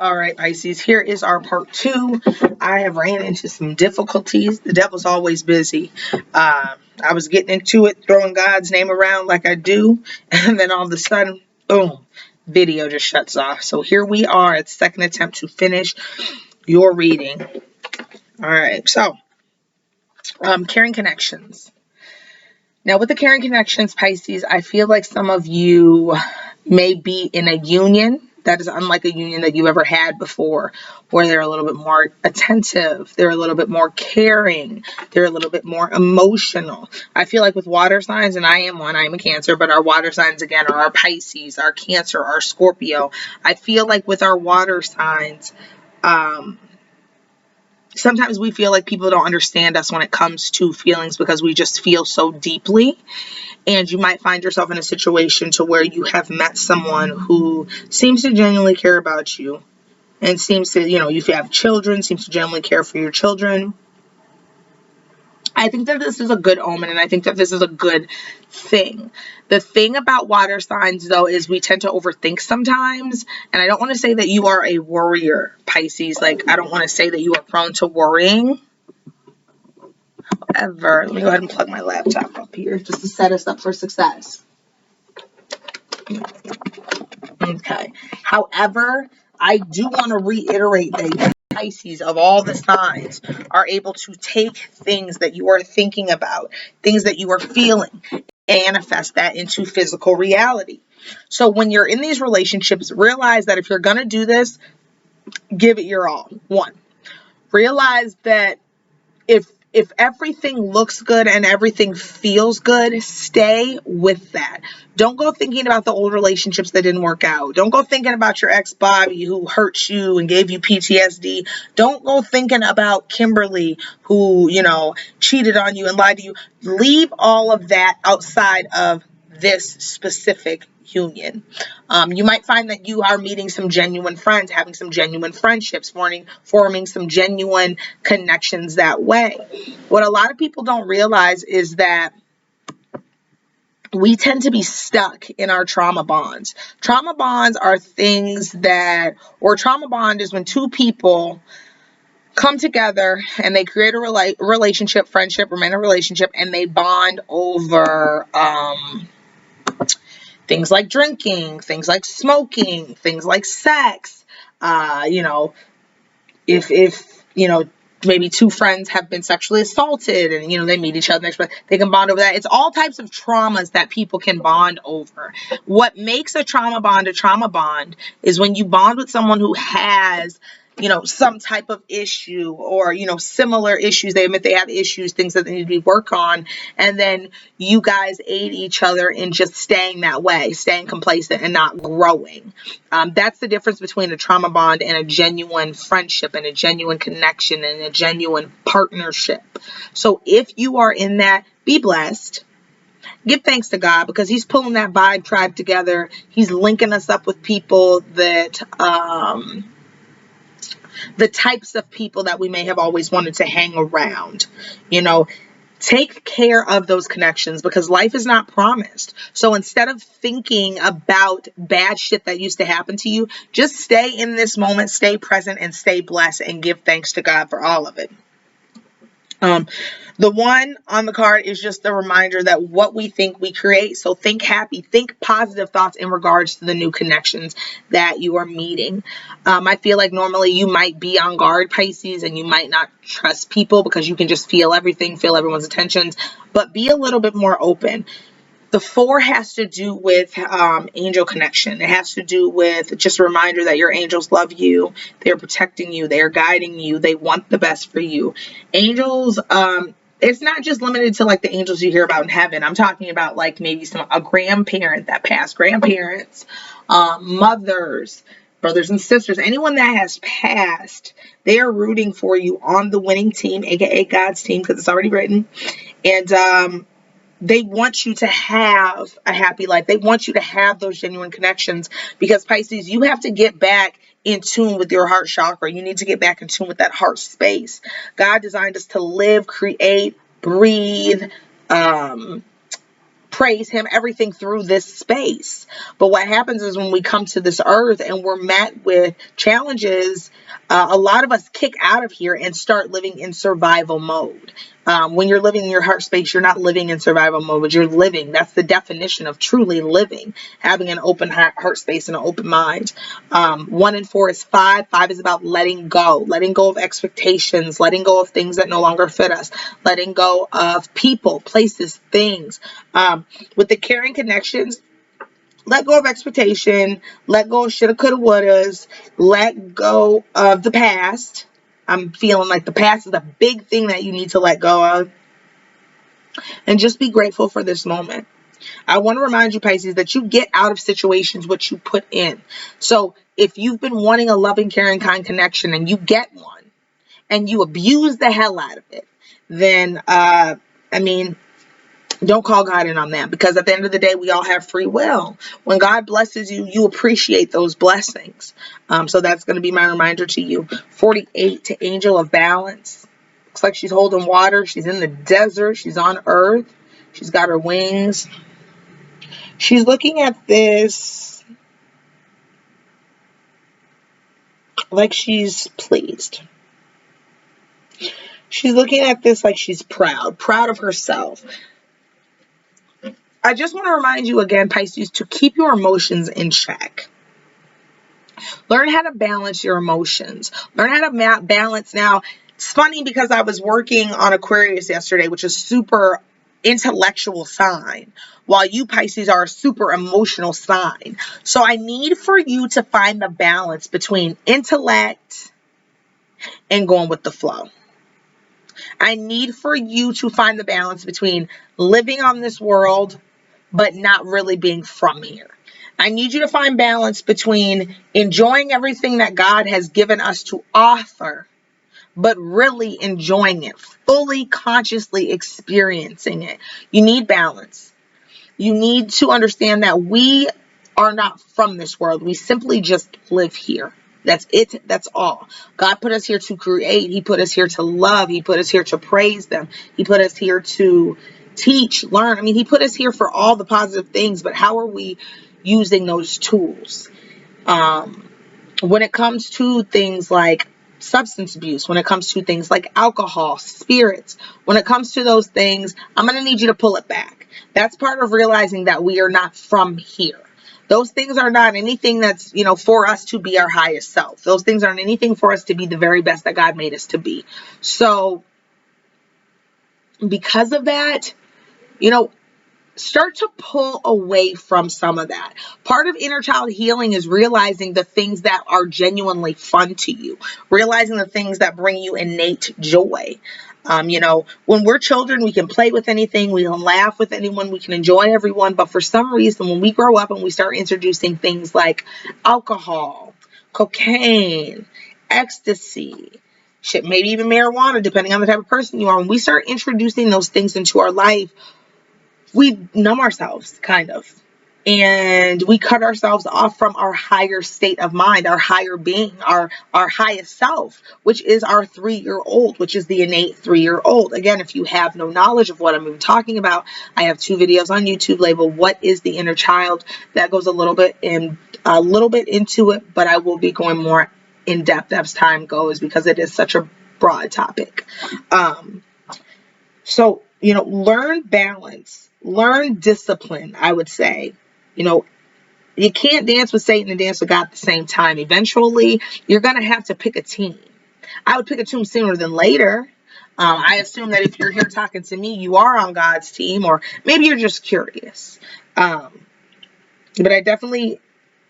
All right, Pisces, here is our part 2. I have ran into some difficulties. The devil's always busy. I was getting into it, throwing God's name around like I do, and then all of a sudden, boom, video just shuts off. So here we are at the second attempt to finish your reading. All right, so caring connections. Now, with the caring connections, Pisces, I feel like some of you may be in a union that is unlike a union that you ever had before, where they're a little bit more attentive, they're a little bit more caring, they're a little bit more emotional. I feel like with water signs, and I am one, I am a Cancer, but our water signs again are our Pisces, our Cancer, our Scorpio. I feel like with our water signs, sometimes we feel like people don't understand us when it comes to feelings because we just feel so deeply. And you might find yourself in a situation to where you have met someone who seems to genuinely care about you and seems to, if you have children, seems to genuinely care for your children. I think that this is a good omen, and I think that this is a good thing. The thing about water signs, though, is we tend to overthink sometimes, and I don't want to say that you are a worrier, Pisces. Like, I don't want to say that you are prone to worrying. However, let me go ahead and plug my laptop up here just to set us up for success. Okay. However, I do want to reiterate that Pisces of all the signs are able to take things that you are thinking about, things that you are feeling, and manifest that into physical reality. So when you're in these relationships, realize that if you're going to do this, give it your all. One, realize that if everything looks good and everything feels good, stay with that. Don't go thinking about the old relationships that didn't work out. Don't go thinking about your ex Bobby who hurt you and gave you PTSD. Don't go thinking about Kimberly who, cheated on you and lied to you. Leave all of that outside of this specific union. You might find that you are meeting some genuine friends, having some genuine friendships, forming some genuine connections that way. What a lot of people don't realize is that we tend to be stuck in our trauma bonds. Trauma bonds are trauma bond is when two people come together and they create a relationship, friendship, romantic relationship, and they bond over things like drinking, things like smoking, things like sex. If maybe two friends have been sexually assaulted and, they meet each other next, they can bond over that. It's all types of traumas that people can bond over. What makes a trauma bond is when you bond with someone who has some type of issue or, similar issues. They admit they have issues, things that they need to be worked on. And then you guys aid each other in just staying that way, staying complacent and not growing. That's the difference between a trauma bond and a genuine friendship and a genuine connection and a genuine partnership. So if you are in that, be blessed. Give thanks to God because he's pulling that vibe tribe together. He's linking us up with people that, the types of people that we may have always wanted to hang around. Take care of those connections because life is not promised. So instead of thinking about bad shit that used to happen to you, just stay in this moment, stay present, and stay blessed and give thanks to God for all of it. The one on the card is just a reminder that what we think we create. So think happy, think positive thoughts in regards to the new connections that you are meeting. I feel like normally you might be on guard, Pisces, and you might not trust people because you can just feel everything, feel everyone's intentions, but be a little bit more open. The 4 has to do with angel connection. It has to do with just a reminder that your angels love you. They're protecting you. They're guiding you. They want the best for you. Angels, it's not just limited to like the angels you hear about in heaven. I'm talking about like maybe a grandparent that passed, grandparents, mothers, brothers and sisters, anyone that has passed, they are rooting for you on the winning team, aka God's team, because it's already written. And they want you to have a happy life. They want you to have those genuine connections because Pisces, you have to get back in tune with your heart chakra. You need to get back in tune with that heart space. God designed us to live, create, breathe, praise him, everything through this space. But what happens is when we come to this earth and we're met with challenges, a lot of us kick out of here and start living in survival mode. When you're living in your heart space, you're not living in survival mode, but you're living. That's the definition of truly living, having an open heart space and an open mind. 1 and 4 is 5. 5 is about letting go of expectations, letting go of things that no longer fit us, letting go of people, places, things. With the caring connections, let go of expectation, let go of shoulda, coulda, wouldas, let go of the past. I'm feeling like the past is a big thing that you need to let go of. And just be grateful for this moment. I want to remind you, Pisces, that you get out of situations what you put in. So if you've been wanting a loving, caring, kind connection and you get one and you abuse the hell out of it, then, don't call God in on that, because at the end of the day, we all have free will. When God blesses you, you appreciate those blessings. So that's going to be my reminder to you. 48 to Angel of Balance. Looks like she's holding water. She's in the desert. She's on earth. She's got her wings. She's looking at this like she's pleased. She's looking at this like she's proud of herself. I just want to remind you again, Pisces, to keep your emotions in check. Learn how to balance your emotions. Learn how to balance. Now, it's funny because I was working on Aquarius yesterday, which is super intellectual sign, while you, Pisces, are a super emotional sign. So I need for you to find the balance between intellect and going with the flow. I need for you to find the balance between living on this world but not really being from here. I need you to find balance between enjoying everything that God has given us to offer, but really enjoying it, fully consciously experiencing it. You need balance. You need to understand that we are not from this world. We simply just live here. That's it. That's all. God put us here to create. He put us here to love. He put us here to praise them. He put us here to teach, learn. I mean, he put us here for all the positive things, but how are we using those tools? When it comes to things like substance abuse, when it comes to things like alcohol, spirits, when it comes to those things, I'm going to need you to pull it back. That's part of realizing that we are not from here. Those things are not anything that's, for us to be our highest self. Those things aren't anything for us to be the very best that God made us to be. So because of that, start to pull away from some of that. Part of inner child healing is realizing the things that are genuinely fun to you, realizing the things that bring you innate joy. When we're children, we can play with anything, we can laugh with anyone, we can enjoy everyone. But for some reason, when we grow up and we start introducing things like alcohol, cocaine, ecstasy, shit, maybe even marijuana, depending on the type of person you are, when we start introducing those things into our life, we numb ourselves, kind of. And we cut ourselves off from our higher state of mind, our higher being, our highest self, which is our 3-year-old, which is the innate 3-year-old. Again, if you have no knowledge of what I'm even talking about, I have 2 videos on YouTube labeled "What is the Inner Child?" That goes a little bit into it, but I will be going more in depth as time goes because it is such a broad topic. So, learn balance, learn discipline, I would say. You can't dance with Satan and dance with God at the same time. Eventually, you're going to have to pick a team. I would pick a team sooner than later. I assume that if you're here talking to me, you are on God's team, or maybe you're just curious. But I definitely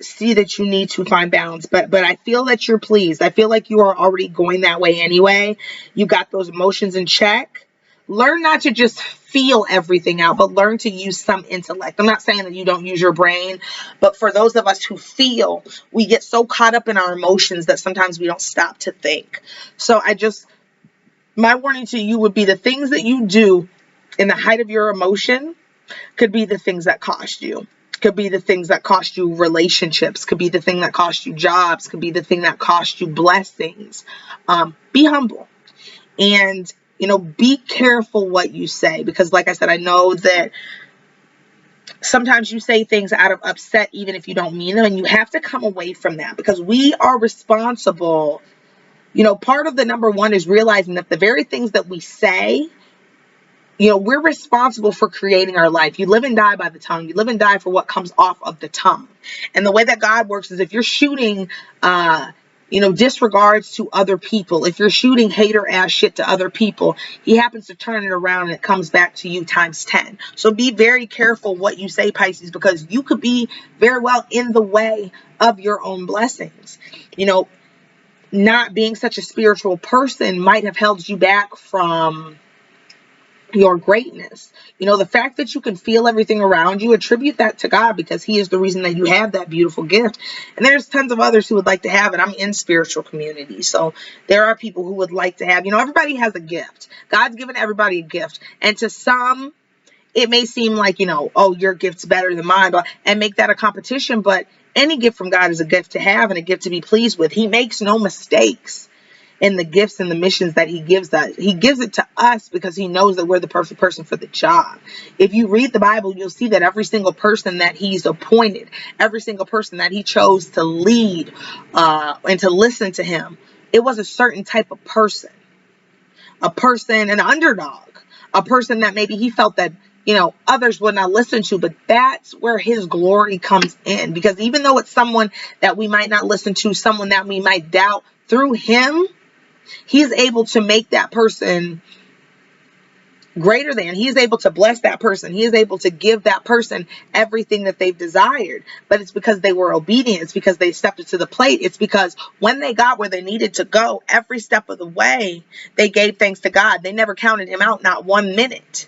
see that you need to find balance. But I feel that you're pleased. I feel like you are already going that way anyway. You got those emotions in check. Learn not to just feel everything out, but learn to use some intellect. I'm not saying that you don't use your brain, but for those of us who feel, we get so caught up in our emotions that sometimes we don't stop to think. So my warning to you would be the things that you do in the height of your emotion could be the things that cost you. Could be the things that cost you relationships, could be the thing that cost you jobs, could be the thing that cost you blessings. Be humble. And be careful what you say, because like I said, I know that Sometimes you say things out of upset, even if you don't mean them, and you have to come away from that, because we are responsible. You know, part of the number one is realizing that the very things that we say, you know, we're responsible for creating our life. You live and die by the tongue. You live and die for what comes off of the tongue. And the way that God works is if you're shooting, you know, disregards to other people, if you're shooting hater ass shit to other people, he happens to turn it around and it comes back to you times 10. So be very careful what you say, Pisces, because you could be very well in the way of your own blessings. You know, not being such a spiritual person might have held you back from your greatness. You know, the fact that you can feel everything around you, attribute that to God, because he is the reason that you have that beautiful gift. And there's tons of others who would like to have it. I'm in spiritual community, so there are people who would like to have, you know, everybody has a gift. God's given everybody a gift, and to some it may seem like, you know, oh, your gift's better than mine, but and make that a competition. But any gift from God is a gift to have and a gift to be pleased with. He makes no mistakes in the gifts and the missions that he gives us. He gives it to us because he knows that we're the perfect person for the job. If you read the Bible, you'll see that every single person that he's appointed, every single person that he chose to lead and to listen to him, it was a certain type of person, an underdog, a person that maybe he felt that, you know, others would not listen to. But that's where his glory comes in, because even though it's someone that we might not listen to, someone that we might doubt, through him, he's able to make that person greater than. He is able to bless that person. He is able to give that person everything that they've desired. But it's because they were obedient. It's because they stepped into the plate. It's because when they got where they needed to go, every step of the way, they gave thanks to God. They never counted him out, not 1 minute.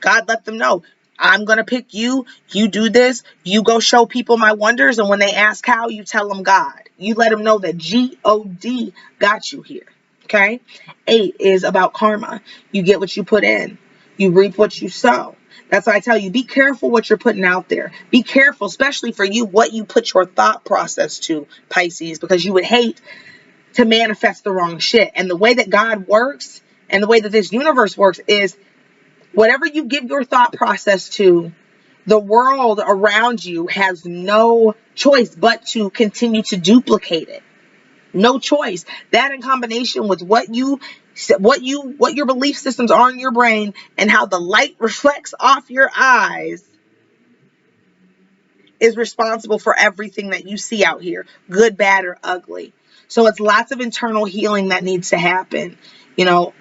God let them know, I'm going to pick you. You do this. You go show people my wonders. And when they ask how, you tell them God. You let them know that God got you here. Okay. 8 is about karma. You get what you put in. You reap what you sow. That's why I tell you, be careful what you're putting out there. Be careful, especially for you, what you put your thought process to, Pisces, because you would hate to manifest the wrong shit. And the way that God works and the way that this universe works is whatever you give your thought process to, the world around you has no choice but to continue to duplicate it. No choice. That in combination with what your belief systems are in your brain and how the light reflects off your eyes is responsible for everything that you see out here, good, bad, or ugly. So it's lots of internal healing that needs to happen, you know,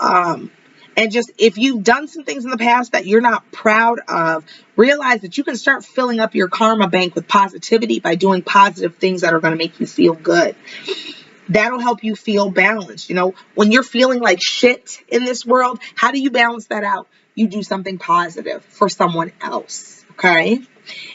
and just if you've done some things in the past that you're not proud of, realize that you can start filling up your karma bank with positivity by doing positive things that are going to make you feel good. That'll help you feel balanced. You know, when you're feeling like shit in this world, how do you balance that out? You do something positive for someone else. Okay.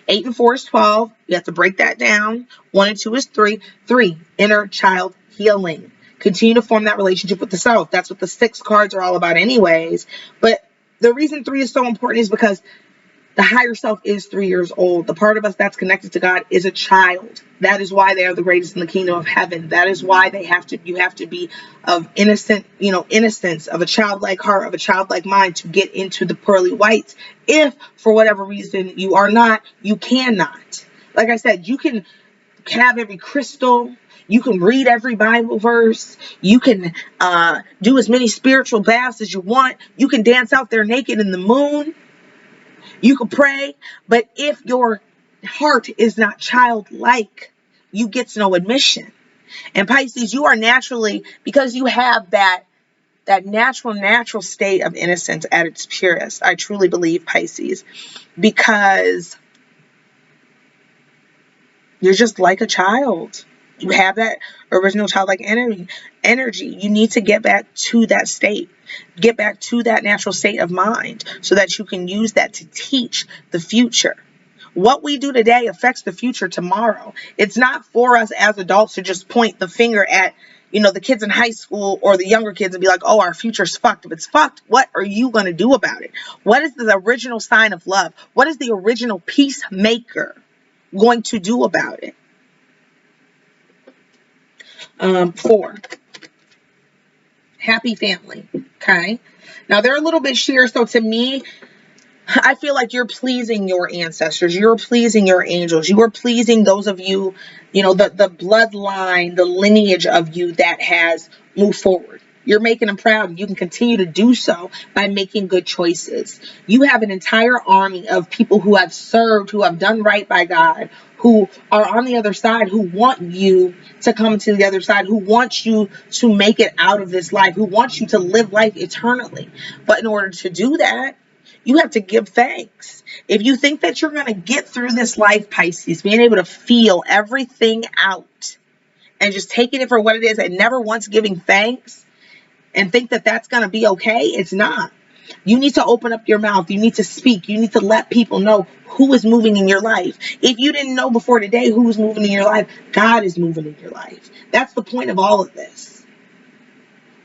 8 and 4 is 12. You have to break that down. 1 and 2 is 3. 3, inner child healing. Continue to form that relationship with the self. That's what the 6 cards are all about anyways. But the reason 3 is so important is because the higher self is 3 years old. The part of us that's connected to God is a child. That is why they are the greatest in the kingdom of heaven. That is why you have to be of innocence, of a childlike heart, of a childlike mind to get into the pearly whites. If for whatever reason you are not, you cannot. Like I said, you can have every crystal. You can read every Bible verse. You can do as many spiritual baths as you want. You can dance out there naked in the moon. You can pray, but if your heart is not childlike, you get no admission. And Pisces, you are naturally, because you have that natural state of innocence at its purest. I truly believe, Pisces, because you're just like a child. You have that original childlike energy. You need to get back to that state. Get back to that natural state of mind so that you can use that to teach the future. What we do today affects the future tomorrow. It's not for us as adults to just point the finger at, you know, the kids in high school or the younger kids and be like, oh, our future's fucked. If it's fucked, what are you going to do about it? What is the original sign of love? What is the original peacemaker going to do about it? 4, happy family. Okay. Now they're a little bit sheer. So to me, I feel like you're pleasing your ancestors. You're pleasing your angels. You are pleasing those of you, the bloodline, the lineage of you that has moved forward. You're making them proud. You can continue to do so by making good choices. You have an entire army of people who have served, who have done right by God, who are on the other side, who want you to come to the other side, who want you to make it out of this life, who want you to live life eternally. But in order to do that, you have to give thanks. If you think that you're going to get through this life, Pisces, being able to feel everything out and just taking it for what it is and never once giving thanks and think that that's going to be okay, it's not. You need to open up your mouth. You need to speak. You need to let people know who is moving in your life. If you didn't know before today who is moving in your life, God is moving in your life. That's the point of all of this.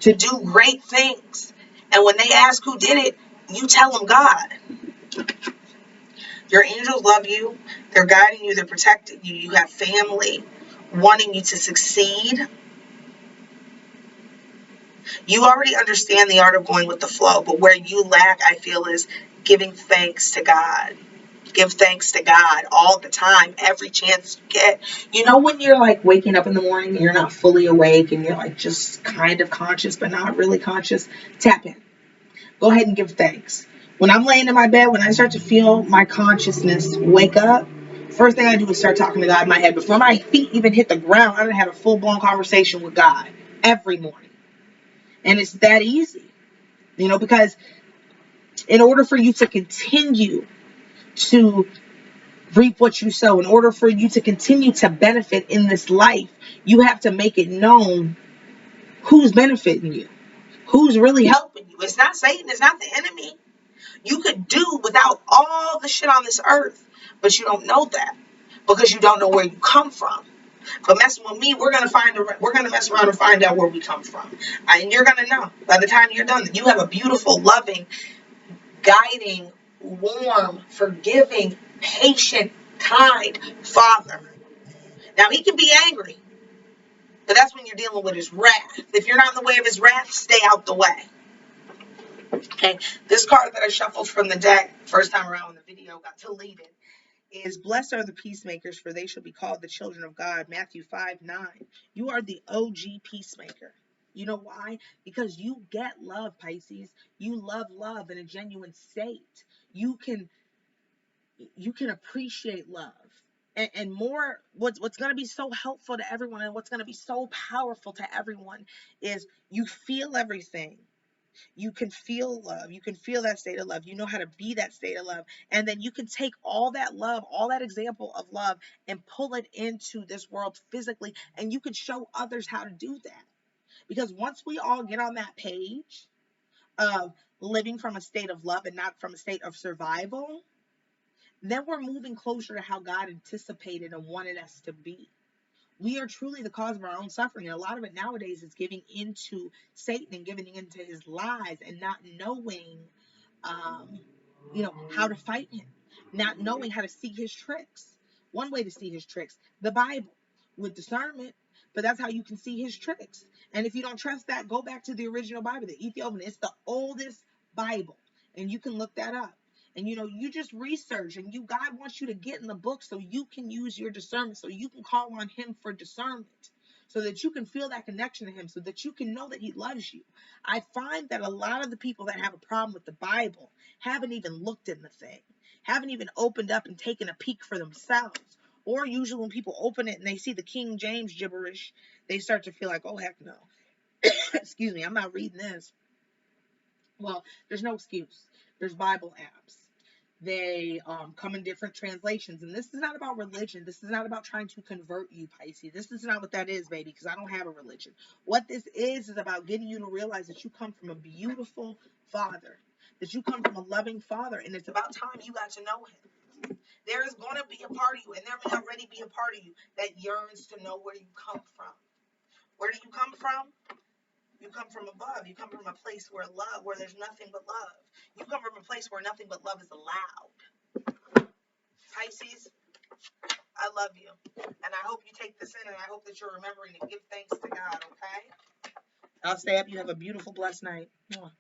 To do great things. And when they ask who did it, you tell them God. Your angels love you. They're guiding you. They're protecting you. You have family wanting you to succeed. You already understand the art of going with the flow, but where you lack, I feel, is giving thanks to God. Give thanks to God all the time, every chance you get. When you're like waking up in the morning and you're not fully awake and you're like just kind of conscious, but not really conscious, tap in. Go ahead and give thanks. When I'm laying in my bed, when I start to feel my consciousness wake up, first thing I do is start talking to God in my head. Before my feet even hit the ground, I'm going to have a full-blown conversation with God every morning. And it's that easy, because in order for you to continue to reap what you sow, in order for you to continue to benefit in this life, you have to make it known who's benefiting you, who's really helping you. It's not Satan, it's not the enemy. You could do without all the shit on this earth, but you don't know that because you don't know where you come from. But messing with me, we're gonna mess around and find out where we come from, and you're gonna know by the time you're done that you have a beautiful, loving, guiding, warm, forgiving, patient, kind Father. Now he can be angry, but that's when you're dealing with his wrath. If you're not in the way of his wrath, stay out the way. Okay, this card that I shuffled from the deck first time around when the video got deleted is blessed are the peacemakers, for they shall be called the children of God. Matthew 5:9. You are the OG peacemaker. You know why? Because you get love, Pisces. You love love in a genuine state. You can appreciate love. And more, what's going to be so helpful to everyone and what's going to be so powerful to everyone is you feel everything. You can feel love. You can feel that state of love. You know how to be that state of love. And then you can take all that love, all that example of love, and pull it into this world physically. And you can show others how to do that. Because once we all get on that page of living from a state of love and not from a state of survival, then we're moving closer to how God anticipated and wanted us to be. We are truly the cause of our own suffering. And a lot of it nowadays is giving into Satan and giving into his lies and not knowing, how to fight him, not knowing how to see his tricks. One way to see his tricks, the Bible with discernment, but that's how you can see his tricks. And if you don't trust that, go back to the original Bible, the Ethiopian. It's the oldest Bible, and you can look that up. And you just research, and God wants you to get in the book so you can use your discernment, so you can call on him for discernment, so that you can feel that connection to him, so that you can know that he loves you. I find that a lot of the people that have a problem with the Bible haven't even looked in the thing, haven't even opened up and taken a peek for themselves. Or usually when people open it and they see the King James gibberish, they start to feel like, oh, heck no. Excuse me, I'm not reading this. Well, there's no excuse. There's Bible apps. They come in different translations. And this is not about religion. This is not about trying to convert you, Pisces. This is not what that is, baby, because I don't have a religion. What this is about getting you to realize that you come from a beautiful Father, that you come from a loving Father, and it's about time you got to know him. There is going to be a part of you, and there may already be a part of you that yearns to know where you come from. Where do you come from? You come from above. You come from a place where there's nothing but love. You come from a place where nothing but love is allowed. Pisces, I love you. And I hope you take this in, and I hope that you're remembering to give thanks to God, okay? I'll stay up. You have a beautiful, blessed night. Mwah.